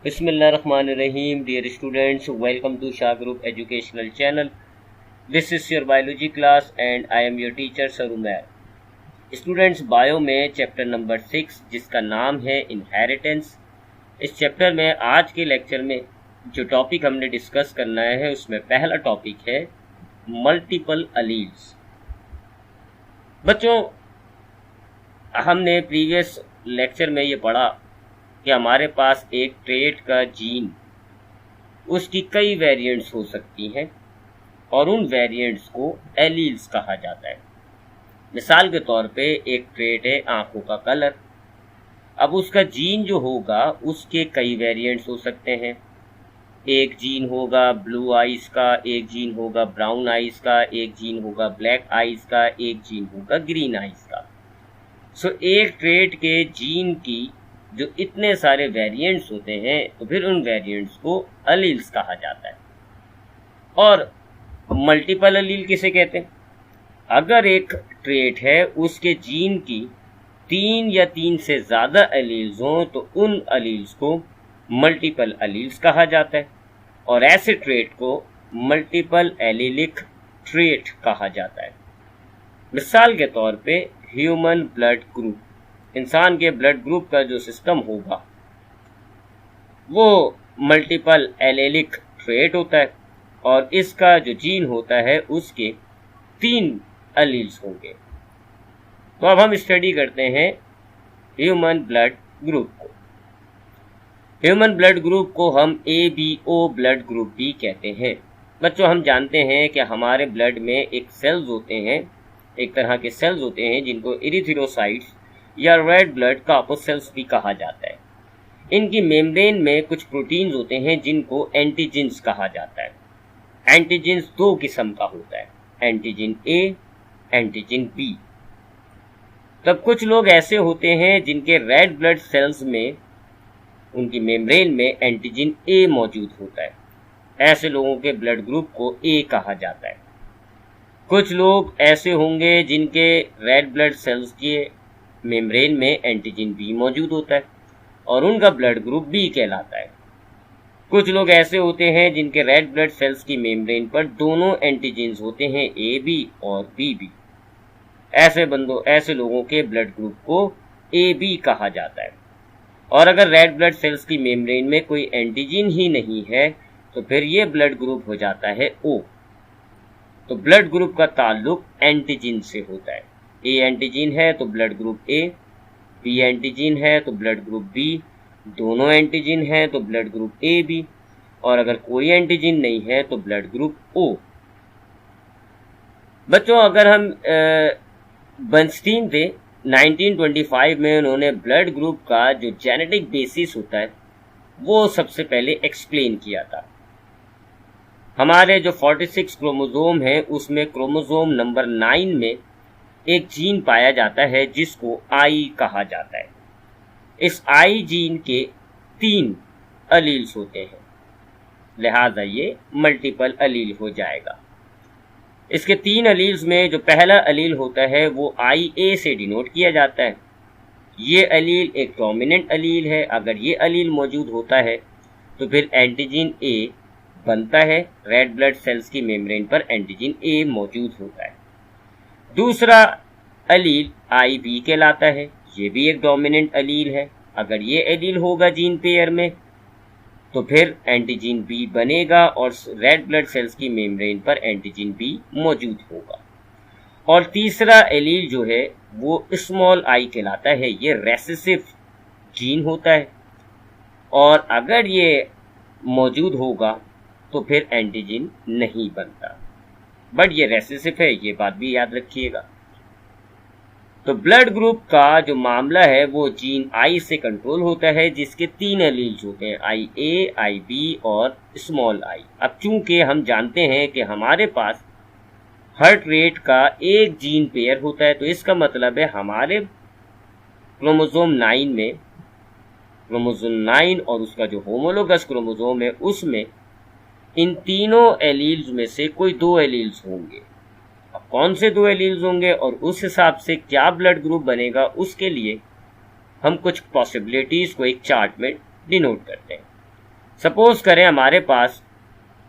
Bismillahirrahmanirrahim. Dear students, welcome to Shah Group Educational Channel. This is your biology class and I am your teacher Sarumer. Students, bio में chapter number 6 जिसका नाम है inheritance. इस chapter में आज के lecture में जो टॉपिक हमने डिस्कस करना है उसमें पहला टॉपिक है मल्टीपल अलील्स। बच्चों, हमने प्रीवियस लेक्चर में ये पढ़ा कि हमारे पास एक ट्रेट का जीन, उसकी कई वेरिएंट्स हो सकती हैं और उन वेरिएंट्स को एलील्स कहा जाता है। मिसाल के तौर पे एक ट्रेट है आंखों का कलर। अब उसका जीन जो होगा उसके कई वेरिएंट्स हो सकते हैं। एक जीन होगा ब्लू आइज का, एक जीन होगा ब्राउन आइज का, एक जीन होगा ब्लैक आइज का, एक जीन होगा ग्रीन आइज का। सो एक ट्रेट के जीन की जो इतने सारे वेरिएंट्स होते हैं तो फिर उन वेरिएंट्स को अलील्स कहा जाता है। और मल्टीपल अलील किसे कहते हैं? अगर एक ट्रेट है उसके जीन की 3 या 3 से ज़्यादा अलील्स हों तो उन अलील्स को मल्टीपल अलील्स कहा जाता है और ऐसे ट्रेट को मल्टीपल एलीलिक ट्रेट कहा जाता है। मिसाल के तौर पे ह्यूमन ब्लड ग्रुप, इंसान के ब्लड ग्रुप का जो सिस्टम होगा वो मल्टीपल एलेलिक ट्रेट होता है और इसका जो जीन होता है उसके 3 अलील्स होंगे। तो अब हम स्टडी करते हैं ह्यूमन ब्लड ग्रुप को। ह्यूमन ब्लड ग्रुप को हम ABO ब्लड ग्रुप भी कहते हैं। बच्चों, हम जानते हैं कि हमारे ब्लड में एक सेल्स होते हैं, एक तरह के सेल्स होते हैं जिनको इरिथ्रोसाइट्स या रेड ब्लड कार्पोसेल्स भी कहा जाता है। इनकी मेम्ब्रेन में कुछ प्रोटीन्स होते हैं जिनको एंटीजेंस कहा जाता है। एंटीजेंस 2 किस्म का होता है, एंटीजन A, एंटीजन B। तब कुछ लोग ऐसे होते हैं जिनके रेड ब्लड सेल्स में, उनकी मेम्ब्रेन में एंटीजन A मौजूद होता है। ऐसे लोगों के ब्लड ग्रुप को A कहा जाता है। कुछ लोग ऐसे होंगे जिनके रेड ब्लड सेल्स के मेम्ब्रेन में एंटीजन B मौजूद होता है और उनका ब्लड ग्रुप B कहलाता है। कुछ लोग ऐसे होते हैं जिनके रेड ब्लड सेल्स की मेम्ब्रेन पर दोनों एंटीजेंस होते हैं, AB और BB। ऐसे लोगों के ब्लड ग्रुप को AB कहा जाता है। और अगर रेड ब्लड सेल्स की मेम्ब्रेन में कोई एंटीजन ही नहीं है तो फिर ये ब्लड ग्रुप हो जाता है O। तो ब्लड ग्रुप का ताल्लुक एंटीजन से होता है। A एंटीजन है तो blood group A, B antigen है तो ब्लड ग्रुप B, दोनों एंटीजन है तो ब्लड ग्रुप AB, और अगर कोई एंटीजन नहीं है तो ब्लड ग्रुप O। बच्चों, अगर हम बर्नस्टीन थे 1925 में, उन्होंने ब्लड ग्रुप का जो जेनेटिक बेसिस होता है वो सबसे पहले एक्सप्लेन किया था। हमारे जो 46 क्रोमोसोम है उसमें क्रोमोसोम नंबर 9 में एक जीन पाया जाता है जिसको I कहा जाता है। इस I जीन के 3 अलील्स होते हैं, लिहाजा ये मल्टीपल अलील हो जाएगा। इसके 3 अलील्स में जो पहला अलील होता है वो IA से डिनोट किया जाता है। ये अलील एक डोमिनेंट अलील है। अगर ये अलील मौजूद होता है तो फिर एंटीजन A बनता है। रेड ब्लड सेल्स की मेम्ब्रेन पर एंटीजन A मौजूद होता है। दूसरा अलील IB कहलाता है। ये भी एक डोमिनेंट अलील है। अगर ये अलील होगा जीन पेयर में तो फिर एंटीजन B बनेगा और रेड ब्लड सेल्स की मेम्ब्रेन पर एंटीजन B मौजूद होगा। और तीसरा अलील जो है वो स्मॉल I कहलाता है। ये रेसेसिव जीन होता है और अगर ये मौजूद होगा तो फिर एंटीजन नहीं बनता, बट ये रेसेसिव है, ये बात भी याद रखिएगा। तो ब्लड ग्रुप का जो मामला है वो जीन I से कंट्रोल होता है जिसके 3 अलील्स होते हैं, IA, IB और स्मॉल I। अब चूंकि हम जानते हैं कि हमारे पास हर ट्रेट का एक जीन पेयर होता है तो इसका मतलब है हमारे क्रोमोसोम 9 में, क्रोमोसोम 9 और उसका जो होमोलोगस क्रोमोसोम है उसमें इन तीनों एलील्स में से कोई 2 एलील्स होंगे। अब कौन से 2 एलील्स होंगे और उस हिसाब से क्या ब्लड ग्रुप बनेगा, उसके लिए हम कुछ पॉसिबिलिटीज को एक चार्ट में डिनोट करते हैं। सपोज करें हमारे पास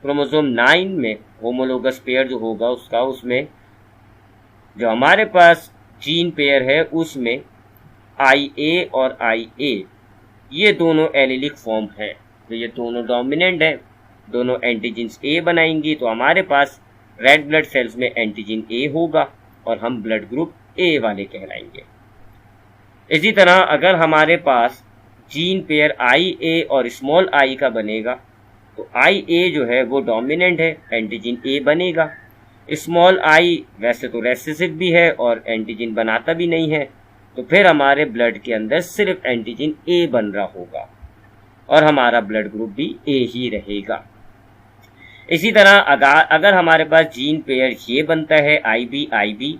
क्रोमोसोम 9 में होमोलोगस पेयर जो होगा उसमें जो हमारे पास जीन पेयर है उसमें IA और IA ये दोनों एलिलिक फॉर्म है, तो ये दोनों डोमिनेंट है, दोनों एंटीजन्स A बनाएंगी, तो हमारे पास रेड ब्लड सेल्स में एंटीजन A होगा और हम ब्लड ग्रुप A वाले कहलाएंगे। इसी तरह अगर हमारे पास जीन पेयर IA और स्मॉल I का बनेगा तो IA जो है वो डोमिनेंट है, एंटीजन A बनेगा। स्मॉल I वैसे तो रेसेसिव भी है और एंटीजन बनाता भी नहीं है, तो फिर हमारे ब्लड के अंदर सिर्फ एंटीजन A बन रहा होगा और हमारा ब्लड ग्रुप भी A ही रहेगा। इसी तरह अगर हमारे पास जीन पेयर ये बनता है IB,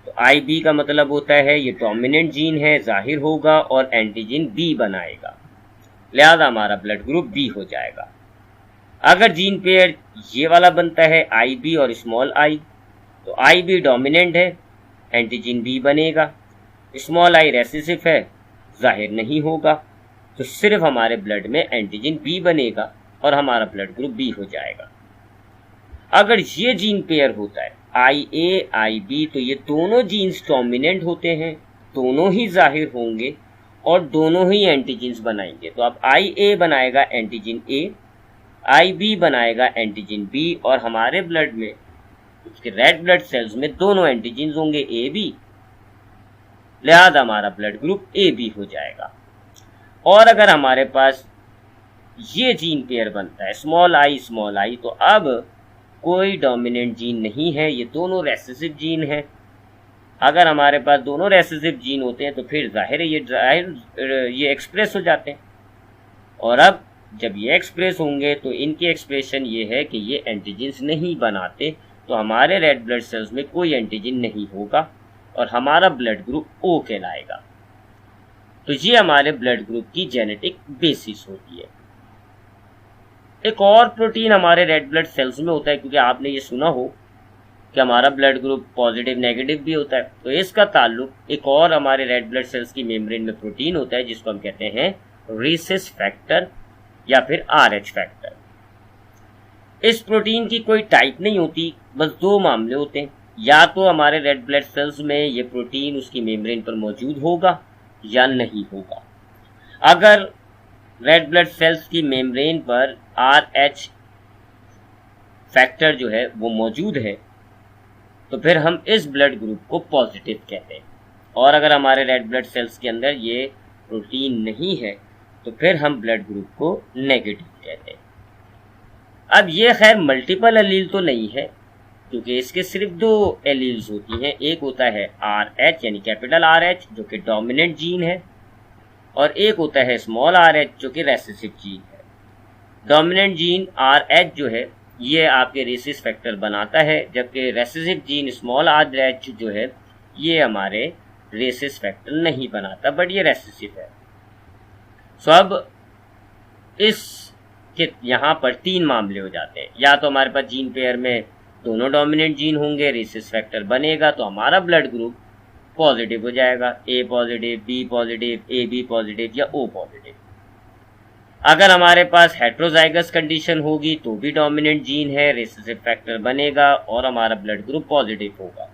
तो IB का मतलब होता है ये डोमिनेंट जीन है, जाहिर होगा और एंटीजन B बनाएगा, लिहाजा हमारा ब्लड ग्रुप B हो जाएगा। अगर जीन पेयर ये वाला बनता है IB और स्मॉल I, तो IB डोमिनेंट है, एंटीजन B बनेगा, स्मॉल I रेसेसिव है, जाहिर नहीं होगा, तो सिर्फ हमारे ब्लड में एंटीजन B बनेगा और हमारा ब्लड ग्रुप B हो जाएगा। अगर ये जीन पेयर होता है IA IB, तो ये दोनों जीन्स डोमिनेंट होते हैं, दोनों ही जाहिर होंगे और दोनों ही एंटीजन्स बनाएंगे। तो अब IA बनाएगा एंटीजन A, IB बनाएगा एंटीजन B और हमारे ब्लड में उसके रेड ब्लड सेल्स में दोनों एंटीजन्स होंगे AB, लिहाजा हमारा ब्लड ग्रुप AB हो जाएगा। और अगर हमारे पास ये जीन पेयर बनता है स्मॉल I, तो अब कोई डोमिनेंट जीन नहीं है, ये दोनों रेसेसिव जीन है। अगर हमारे पास दोनों रेसेसिव जीन होते हैं तो फिर जाहिर है ये एक्सप्रेस हो जाते हैं, और अब जब ये एक्सप्रेस होंगे तो इनकी एक्सप्रेशन ये है कि ये एंटीजन्स नहीं बनाते, तो हमारे रेड ब्लड सेल्स में कोई एंटीजन नहीं होगा और हमारा ब्लड ग्रुप O कहलाएगा। तो ये हमारे ब्लड ग्रुप की जेनेटिक बेसिस होती है। एक और प्रोटीन हमारे रेड ब्लड सेल्स में होता है, क्योंकि आपने ये सुना हो कि हमारा ब्लड ग्रुप पॉजिटिव नेगेटिव भी होता है, तो इसका ताल्लुक एक और हमारे रेड ब्लड सेल्स की मेम्ब्रेन में प्रोटीन होता है जिसको हम कहते हैं रीसेस फैक्टर या फिर RH फैक्टर। इस प्रोटीन की कोई टाइप नहीं होती, बस दो मामले होते हैं, या तो हमारे रेड ब्लड सेल्स में ये प्रोटीन उसकी मेम्ब्रेन पर मौजूद होगा या नहीं होगा। अगर रेड ब्लड सेल्स की मेम्ब्रेन पर RH फैक्टर जो है वो मौजूद है तो फिर हम इस ब्लड ग्रुप को पॉजिटिव कहते हैं, और अगर हमारे रेड ब्लड सेल्स के अंदर ये प्रोटीन नहीं है तो फिर हम ब्लड ग्रुप को नेगेटिव कहते हैं। अब ये खैर मल्टीपल एलील तो नहीं है, क्योंकि इसके सिर्फ दो एलील्स होती हैं, एक होता है RH यानी कैपिटल RH जो कि डोमिनेंट जीन है, और एक होता है स्मॉल RH जो कि रेसेसिव जीन है। डोमिनेंट जीन RH जो है ये आपके रेसिस फैक्टर बनाता है, जबकि रेसेसिव जीन स्मॉल RH जो है ये हमारे रेसिस फैक्टर नहीं बनाता, बट ये रेसेसिव है। सो अब इसके यहाँ पर तीन मामले हो जाते हैं, या तो हमारे पास जीन पेयर में दोनों डोमिनेंट जीन होंगे, रेसिस फैक्टर बनेगा तो हमारा ब्लड ग्रुप पॉजिटिव हो जाएगा, A positive, B positive, AB positive या O पॉजिटिव। अगर हमारे पास हेट्रोजाइगस कंडीशन होगी तो भी डोमिनेंट जीन है, रेसेसिव फैक्टर बनेगा और हमारा ब्लड ग्रुप पॉजिटिव होगा।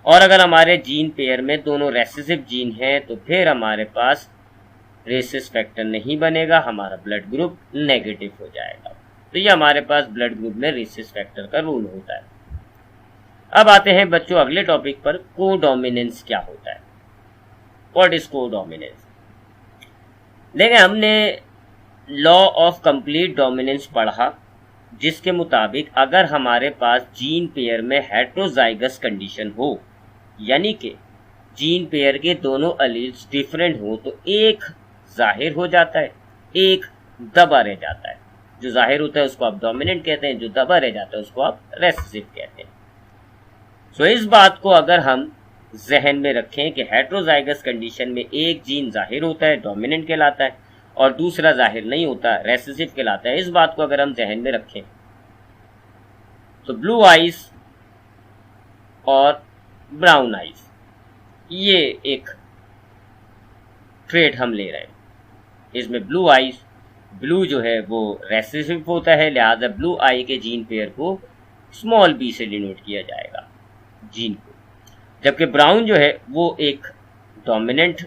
और अगर हमारे जीन पेयर में दोनों रेसेसिव जीन हैं तो फिर हमारे पास रेसिस फैक्टर नहीं बनेगा, हमारा ब्लड ग्रुप नेगेटिव हो जाएगा। तो ये हमारे पास ब्लड ग्रुप में रेसिस फैक्टर का रूल होता है। अब आते हैं बच्चों अगले टॉपिक पर, कोडोमिनेंस क्या होता है, व्हाट इज कोडोमिनेंस। देखिए हमने लॉ ऑफ कंप्लीट डोमिनेंस पढ़ा, जिसके मुताबिक अगर हमारे पास जीन पेयर में हेट्रोजाइगस कंडीशन हो, यानी कि जीन पेयर के दोनों एलील्स डिफरेंट हो, तो एक जाहिर हो जाता है, एक दबा रह जाता है। जो जाहिर होता है उसको आप डोमिनेंट कहते हैं, जो दबा रह जाता है उसको आप रेसेसिव कहते हैं। सो इस बात को अगर हम जहन में रखें कि हेट्रोजाइगस कंडीशन में एक जीन जाहिर होता है, डोमिनेंट कहलाता है, और दूसरा जाहिर नहीं होता, रेसेसिव कहलाता है, इस बात को अगर हम जहन में रखें तो ब्लू आइज और ब्राउन आइज ये एक ट्रेट हम ले रहे हैं। इसमें ब्लू आइज ब्लू जो है वो रेसेसिव होता है, लिहाजा ब्लू आई के जीन पेयर को स्मॉल बी से डिनोट किया जाएगा जीन को, जबकि ब्राउन जो है वो एक डोमिनेंट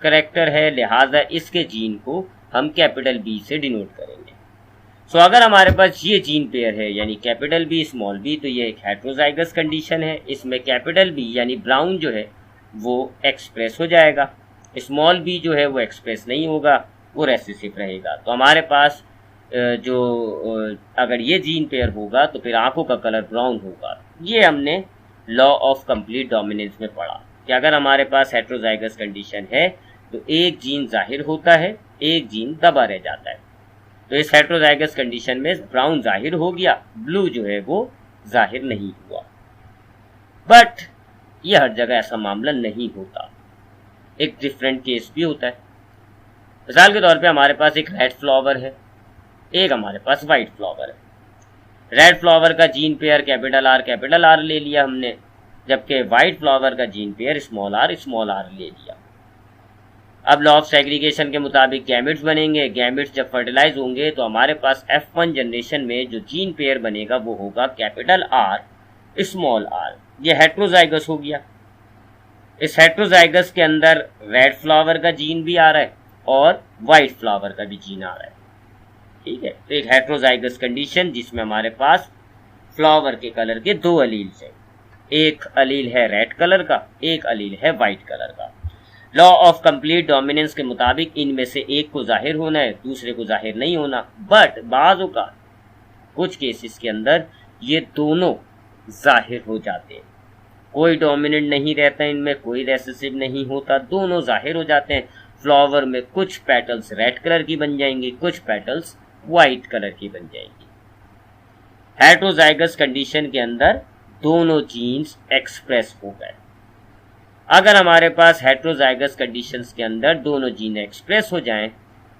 करेक्टर है, लिहाजा इसके जीन को हम कैपिटल बी से डिनोट करेंगे। सो अगर हमारे पास ये जीन पेयर है यानी कैपिटल बी स्मॉल बी, तो ये एक हेट्रोजाइगस कंडीशन है। इसमें कैपिटल बी यानी ब्राउन जो है वो एक्सप्रेस हो जाएगा, स्मॉल बी जो है वो एक्सप्रेस नहीं होगा, वो रेसेसिव रहेगा। तो हमारे पास अगर ये जीन पेयर होगा तो फिर आंखों का कलर ब्राउन होगा। ये हमने लॉ ऑफ कंप्लीट डोमिनेंस में पढ़ा कि अगर हमारे पास हेट्रोजाइगस कंडीशन है तो एक जीन जाहिर होता है, एक जीन दबा रह जाता है। तो इस हेट्रोजाइगस कंडीशन में ब्राउन जाहिर हो गया, ब्लू जो है वो जाहिर नहीं हुआ। बट ये हर जगह ऐसा मामला नहीं होता, एक डिफरेंट केस भी होता है। मिसाल के तौर पे हमारे पास एक रेड फ्लावर है, एक हमारे पास वाइट फ्लावर है। रेड फ्लावर का जीन पेयर कैपिटल आर ले लिया हमने, जबकि वाइट फ्लावर का जीन पेयर स्मॉल आर ले लिया। अब लॉ ऑफ सेग्रीगेशन के मुताबिक गैमेट्स बनेंगे। गैमेट्स जब फर्टिलाइज होंगे तो हमारे पास F1 जनरेशन में जो जीन पेयर बनेगा वो होगा कैपिटल आर स्मॉल आर। ये हेट्रोजाइगस हो गया। इस हेट्रोजाइगस के अंदर रेड फ्लावर का जीन भी आ रहा है और वाइट फ्लावर का भी जीन आ रहा है, ठीक है। तो एक हेट्रोजाइगस कंडीशन जिसमें हमारे पास फ्लावर के कलर के दो अलील्स हैं, एक अलील है रेड कलर का, एक अलील है वाइट कलर का। लॉ ऑफ कंप्लीट डोमिनेंस के मुताबिक इनमें से एक को जाहिर होना है, दूसरे को जाहिर नहीं होना। बट बाज़ औक़ात कुछ केसेस के अंदर ये दोनों जाहिर हो जाते हैं, कोई डोमिनेंट नहीं रहता इनमें, कोई रेसेसिव नहीं होता, दोनों जाहिर हो जाते हैं। फ्लावर में कुछ पेटल्स रेड कलर की बन जाएंगी, कुछ पेटल्स वाइट कलर की बन जाएंगी। हेट्रोजाइगस कंडीशन के अंदर दोनों जीन्स एक्सप्रेस हो गए। अगर हमारे पास हेट्रोजाइगस कंडीशंस के अंदर दोनों जीन एक्सप्रेस हो जाएं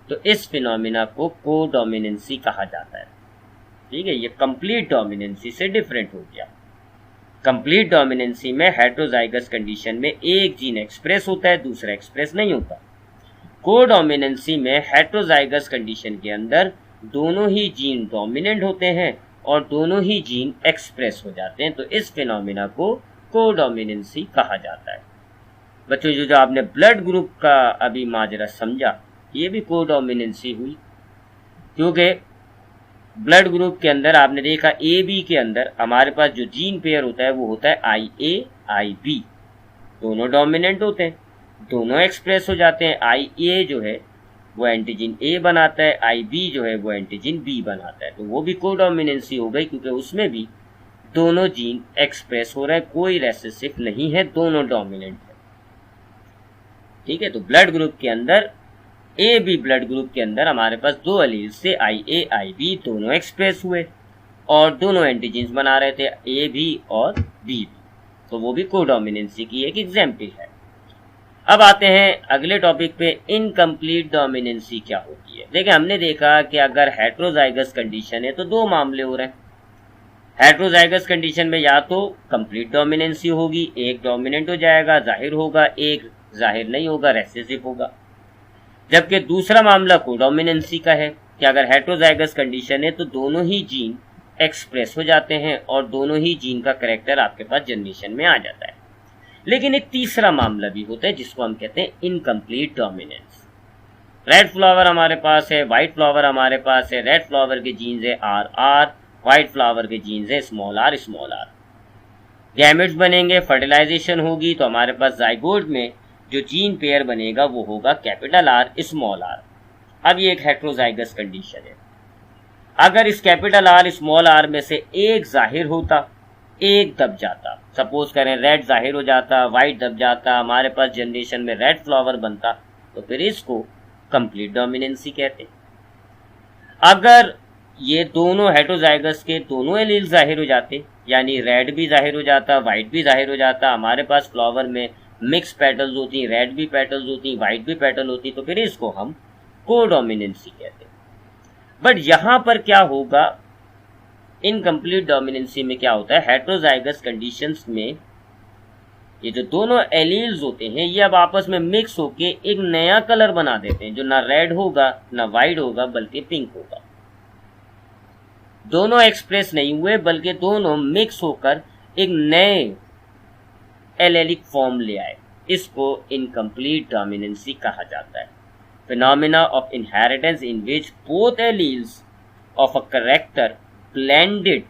तो इस फिनोमिना को कोडोमिनेंसी कहा जाता है, ठीक है। ये कंप्लीट डोमिनेंसी से डिफरेंट हो गया। कंप्लीट डोमिनेंसी में हेट्रोजाइगस कंडीशन में एक जीन एक्सप्रेस होता है, दूसरा एक्सप्रेस नहीं होता। कोडोमिनेंसी में हेट्रोजाइगस कंडीशन के अंदर दोनों ही जीन डोमिनेंट होते हैं और दोनों ही जीन एक्सप्रेस हो जाते हैं, तो इस फिनोमिना को कोडोमिनेंसी कहा जाता है। बच्चों जो आपने ब्लड ग्रुप का अभी माजरा समझा, ये भी कोडोमिनेंसी हुई, क्योंकि ब्लड ग्रुप के अंदर आपने देखा ए बी के अंदर हमारे पास जो जीन पेयर होता है वो होता है IA IB, दोनों डोमिनेंट होते हैं, दोनों एक्सप्रेस हो जाते हैं। IA जो है वो एंटीजन A बनाता है, IB जो है वो एंटीजन B बनाता है, तो वो भी कोडोमिनेंसी हो गई क्योंकि उसमें भी दोनों जीन एक्सप्रेस हो रहे हैं, कोई रेसेसिव नहीं है, दोनों डोमिनेंट है, ठीक है। तो ब्लड ग्रुप के अंदर AB ब्लड ग्रुप के अंदर हमारे पास दो अलील से IA IB दोनों एक्सप्रेस हुए और दोनों एंटीजेंस बना रहे थे AB और B, तो वो भी कोडोमिनेंसी की एक एग्जाम्पल है। अब आते हैं अगले टॉपिक पे, इनकम्प्लीट डोमिनेंसी क्या होती है। देखिए हमने देखा कि अगर हेट्रोजाइगस कंडीशन है तो दो मामले हो रहे हैं। हेट्रोजाइगस कंडीशन में या तो कंप्लीट डोमिनेंसी होगी, एक डोमिनेंट हो जाएगा जाहिर होगा, एक जाहिर नहीं होगा रेसेसिव होगा। जबकि दूसरा मामला कोडोमिनेंसी का है कि अगर हेट्रोजाइगस कंडीशन है तो दोनों ही जीन एक्सप्रेस हो जाते हैं और दोनों ही जीन का कैरेक्टर आपके पास जनरेशन में आ जाता है। लेकिन एक तीसरा मामला भी होता है जिसको हम कहते हैं इनकम्प्लीट डोमिनेंस। रेड फ्लावर हमारे पास है, व्हाइट फ्लावर हमारे पास है, रेड फ्लावर के जीन्स है RR, व्हाइट फ्लावर के जीन्स है स्मॉल r। गैमेट्स बनेंगे, फर्टिलाइजेशन होगी तो हमारे पास जाइगोट में जो जीन पेयर बनेगा वो होगा कैपिटल R स्मॉल r। अब ये एक हेट्रोजाइगस कंडीशन है। अगर इस कैपिटल R स्मॉल r में से एक जाहिर होता, एक दब जाता, सपोज करें रेड जाहिर हो जाता, व्हाइट दब जाता, हमारे पास जनरेशन में रेड फ्लावर बनता, तो फिर इसको कंप्लीट डोमिनेंसी कहते। अगर ये दोनों हेट्रोजाइगस के दोनों एलील जाहिर हो जाते, यानी रेड भी जाहिर हो जाता, व्हाइट भी जाहिर हो जाता, हमारे पास फ्लावर में मिक्स पेटल्स होती, रेड भी पेटल्स होती, व्हाइट भी पेटल होती, तो फिर इसको हम कोडोमिनेंसी कहते हैं। बट यहां पर क्या होगा, इनकम्प्लीट डोमिनेंसी में क्या होता है, हेट्रोजाइगस कंडीशंस में ये जो दोनों एलील्स होते हैं ये अब आपस में मिक्स होके एक नया कलर बना देते हैं, जो ना रेड होगा ना वाइट होगा बल्कि पिंक होगा। दोनों एक्सप्रेस नहीं हुए बल्कि दोनों मिक्स होकर एक नए एलेलिक फॉर्म ले आए। इसको इनकम्प्लीट डोमिनेंसी कहा जाता है। Phenomena of inheritance in which both alleles of a character blended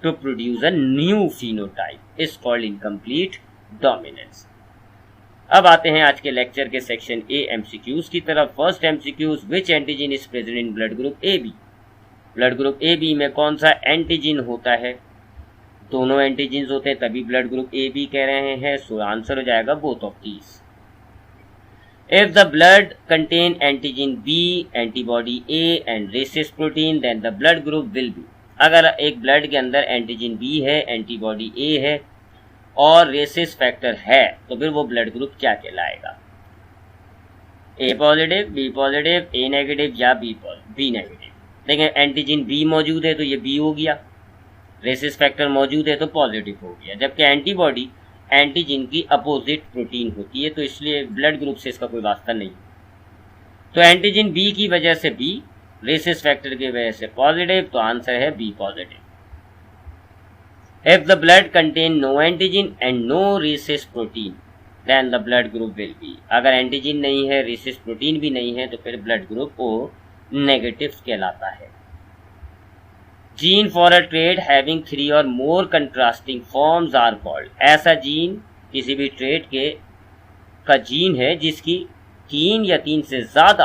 to produce a new phenotype is called incomplete dominance। अब आते हैं आज के लेक्चर के सेक्शन ए एमसीक्यूज की तरफ। First MCQs, which antigen is present in blood group A B. Blood group A B में कौन सा एंटीजन होता है? दोनों एंटीजन होते हैं तभी ब्लड ग्रुप ए बी कह रहे हैं, सो आंसर हो जाएगा both of these. If the blood contain antigen B, antibody A and rhesus protein, then the blood group will be। अगर एक ब्लड के अंदर एंटीजन B है, एंटीबॉडी A है और रेसिस फैक्टर है तो फिर वो ब्लड ग्रुप क्या कहलाएगा? A positive, B positive, A negative या B नेगेटिव। देखिए एंटीजन B मौजूद है तो ये B हो गया, रेसिस फैक्टर मौजूद है तो पॉजिटिव हो गया, जबकि एंटीबॉडी एंटीजन की अपोजिट प्रोटीन होती है तो इसलिए ब्लड ग्रुप से इसका कोई वास्ता नहीं। तो एंटीजन बी की वजह से बी, रेसिस फैक्टर की वजह से पॉजिटिव, तो आंसर है B positive. If the blood contain no antigen and no rhesus protein then the blood group will be. अगर एंटीजन नहीं है, रेसिस प्रोटीन भी नहीं है तो फिर ब्लड ग्रुप ओ नेगेटिव कहलाता है। Gene for a trait having 3 और मोर कंट्रास्टिंग फॉर्म्स आर कॉल्ड। ऐसा जीन किसी भी ट्रेट के का जीन है जिसकी 3 या 3 से ज्यादा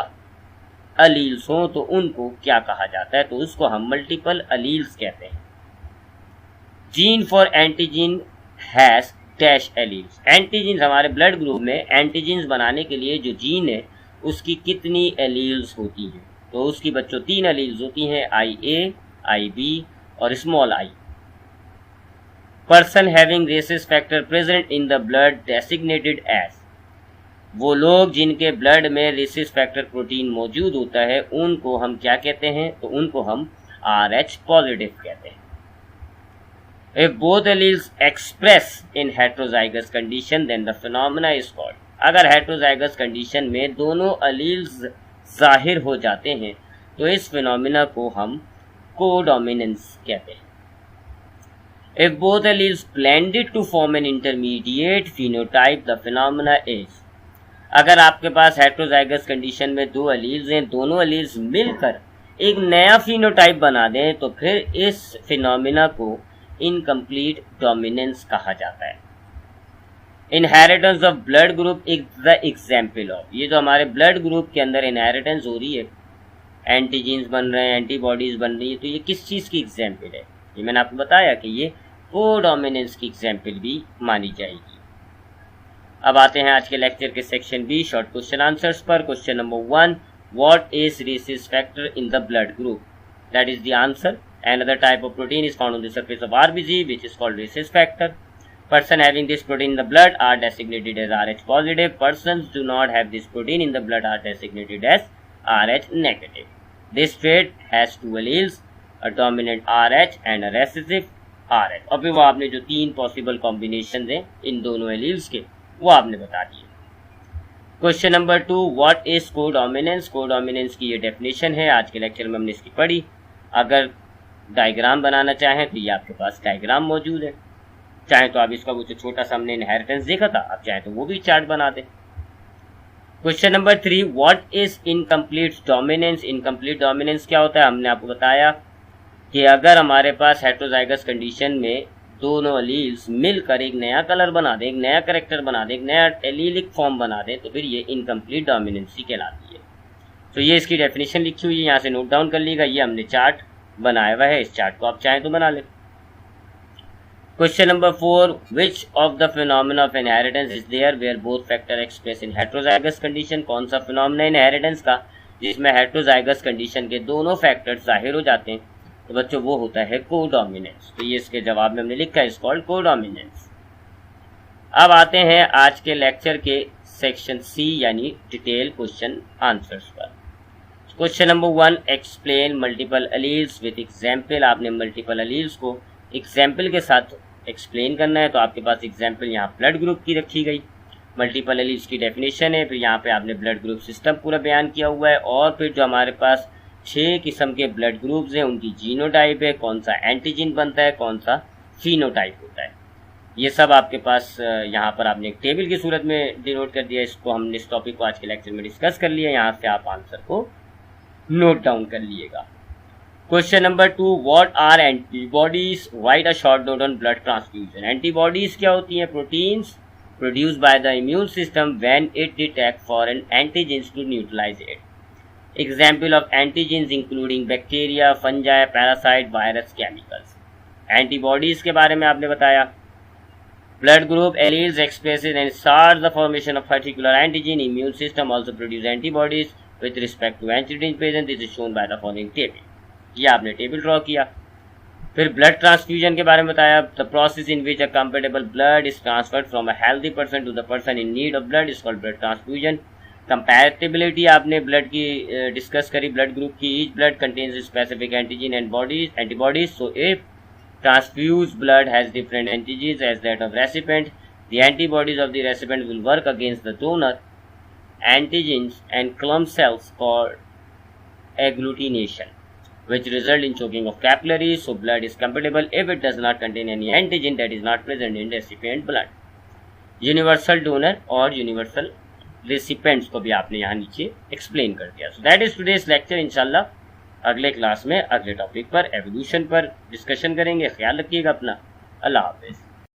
अलील्स हो तो उनको क्या कहा जाता है? तो उसको हम मल्टीपल अलील्स कहते हैं। Gene for antigen has dash alleles. Antigen हमारे ब्लड ग्रुप में एंटीजन बनाने के लिए जो जीन है उसकी कितनी एलील्स होती हैं? तो उसकी बच्चों 3 एलील्स होती हैं, IA, IB और small I। Person having rhesus factor present in the blood designated as. वो लोग जिनके ब्लड में रेसिस फैक्टर प्रोटीन मौजूद होता है उनको हम क्या कहते हैं? तो उनको हम RH पॉजिटिव कहते हैं। If both alleles express in heterozygous condition then the phenomena is called. अगर हेट्रोजाइगस कंडीशन में दोनों एलील्स जाहिर हो जाते हैं तो इस फिनोमेना को हम कोडोमिनेंस कहते हैं। If both alleles blended to form an intermediate phenotype, the phenomena is। अगर आपके पास हेट्रोजाइगस कंडीशन में 2 एलील्स हैं, दोनों एलील्स मिलकर एक नया फिनोटाइप बना दें तो फिर इस फिनोमेना को इनकम्प्लीट डोमिनेंस कहा जाता है। Inheritance of blood group is the example of. ये जो हमारे ब्लड ग्रुप के अंदर इनहेरिटेंस हो रही है, एंटीजीन्स बन रहे हैं, एंटीबॉडीज बन रही है, तो ये किस चीज़ की एग्जाम्पल है? ये मैंने आपको बताया कि ये कोडोमिनेंस की एग्जाम्पल भी मानी जाएगी। अब आते हैं आज के लेक्चर के section B, short question answers पर। Question number 1, what is rhesus factor in the blood group? That is the answer. Another type of protein is found on the surface of RBC which is called rhesus factor. Person having this protein in the blood are designated as Rh positive. Persons do not have this protein in the blood are designated as Rh negative. This trait has 2 alleles, a dominant RH and a recessive RH। और फिर वो आपने जो 3 possible combination हैं इन दोनों alleles के वो आपने बता दिए। Question number 2, what is codominance? Codominance की ये डेफिनेशन है, आज के लेक्चर में हमने इसकी पढ़ी। अगर डायग्राम बनाना चाहें तो ये आपके पास डायग्राम मौजूद है, चाहे तो आप इसका वो जो छोटा सा हमने इनहेरिटेंस देखा था आप चाहे तो वो भी चार्ट बना दें। Question number 3, what is incomplete dominance? Incomplete dominance क्या होता है? हमने आपको बताया कि अगर हमारे पास हेट्रोजाइगस कंडीशन में दोनों एलील्स मिलकर एक नया कलर बना दें, एक नया कैरेक्टर बना दें, एक नया एलीलिक फॉर्म बना दें तो फिर ये इनकम्प्लीट डोमिनेंसी कहलाती है। तो ये इसकी डेफिनेशन लिखी हुई है, यहाँ से नोट डाउन कर लीजिएगा। ये हमने चार्ट बनाया हुआ है, इस चार्ट को आप चाहें तो बना लें। Question number 4, which of the phenomena of inheritance is there where both factor express in heterozygous condition? कौन सा फिनोमेना इनहेरिटेंस का जिसमें हेट्रोजाइगस कंडीशन के दोनों फैक्टर्स जाहिर हो जाते हैं? तो बच्चों वो होता है कोडोमिनेंस। तो ये इसके जवाब में हमने लिखा है, इज कॉल्ड कोडोमिनेंस। अब आते हैं आज के लेक्चर के सेक्शन सी यानी डिटेल क्वेश्चन आंसर्स पर। Question number 1, explain multiple alleles with example. आपने मल्टीपल एलील्स को एग्जाम्पल के साथ एक्सप्लेन करना है तो आपके पास एग्जाम्पल यहाँ ब्लड ग्रुप की रखी गई, मल्टीपल एलील्स की डेफिनेशन है, फिर यहाँ पे आपने ब्लड ग्रुप सिस्टम पूरा बयान किया हुआ है, और फिर जो हमारे पास 6 किस्म के ब्लड ग्रुप्स हैं उनकी जीनोटाइप है, कौन सा एंटीजन बनता है, कौन सा फिनोटाइप होता है, ये सब आपके पास यहाँ पर आपने एक टेबल की सूरत में डिनोट कर दिया। इसको हमने इस टॉपिक को आज के लेक्चर में डिस्कस कर लिया, यहाँ से आप आंसर को नोट डाउन कर लीजिएगा। Question number 2, what are antibodies, write a short note on blood transfusion. Antibodies क्या होती हैं? Proteins produced by the immune system when it detects foreign antigens to neutralize it. Example of antigens including bacteria, fungi, parasite, virus, chemicals. Antibodies के बारे में आपने बताया। Blood group alleles expresses and starts the formation of particular antigen. Immune system also produce antibodies with respect to antigen present. This is shown by the following table. ये आपने table draw किया। फिर blood transfusion के बारे में बताया। The process in which a compatible blood is transferred from a healthy person to the person in need of blood is called blood transfusion. Compatibility आपने blood की डिस्कस करी, blood group की। Each blood contains specific antigen and antibodies, so if transfused blood has different antigens as that of recipient, the antibodies of the recipient will work against the donor antigens and clump cells called agglutination, which result in choking of capillaries. So blood is compatible if it does not contain any antigen that is not present in recipient blood. Universal donor और universal recipients को भी आपने यहाँ नीचे explain कर दिया। So that is today's lecture. इंशाल्लाह अगले क्लास में अगले टॉपिक पर एवोल्यूशन पर डिस्कशन करेंगे। ख्याल रखिएगा अपना। अल्लाह हाफिज़।